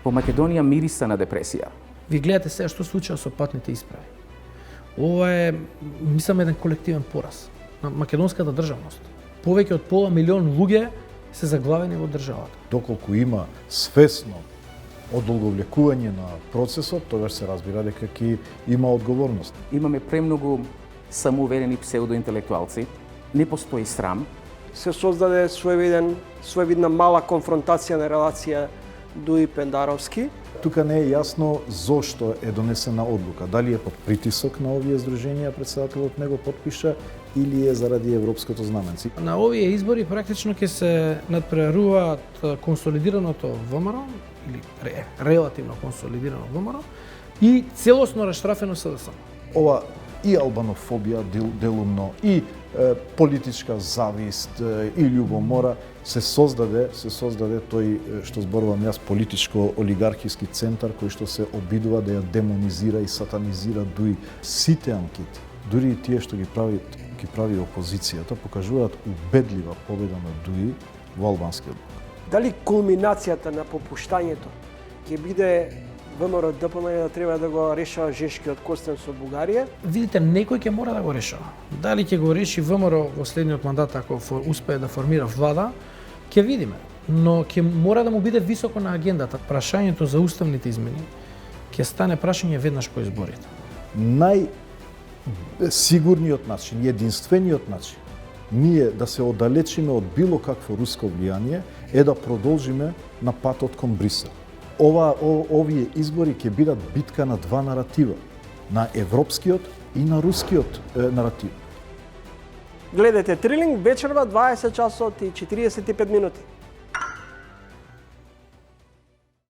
Во Македонија мириса на депресија. Ви гледате сега што случува со патните исправи. Ова е, мислам, еден колективен пораз на македонската државност. Повеќе од пола милион луѓе се заглавени во државата. Доколку има свесно одолговлекување на процесот, тогаш се разбира дека ќе има одговорност. Имаме премногу самоуверени псевдоинтелектуалци. Не постои срам. Се создаде своевидна мала конфронтација на релација Дуи Пендаровски. Тука не е јасно зошто е донесена одлука. Дали е под притисок на овие здруженија претседателот него подпиша или е заради европското знаменци. На овие избори практично ќе се надпреваруваат консолидираното ВМРО или релативно консолидирано ВМРО и целосно раштрафено СДСМ. Ова и албанофобија делумно, и политичка завист, и љубомора се создаде тој што зборувам јас политичко-олигархиски центар кој што се обидува да ја демонизира и сатанизира дуи сите анкети. Дури и тие што ги прави опозицијата покажуваат убедлива победа на Дуи во албанскиот блок. Дали кулминацијата на попуштањето ќе биде ВМРО ДПМН да треба да го решава Жешкиот Костен со Бугарија? Видите, некој ќе мора да го решава. Дали ќе го реши ВМРО во следниот мандат ако успее да формира влада, ќе видиме. Но ќе мора да му биде високо на агендата. Прашањето за уставните измени ќе стане прашање веднаш по изборите. Најсигурниот начин, единствениот начин ние да се оддалечиме од било какво руско влијание е да продолжиме на патот кон Брисел. Овие избори ќе бидат битка на два наратива, на европскиот и на рускиот наратив. Гледате Трилинг вечерва 20 часот и 45 минути.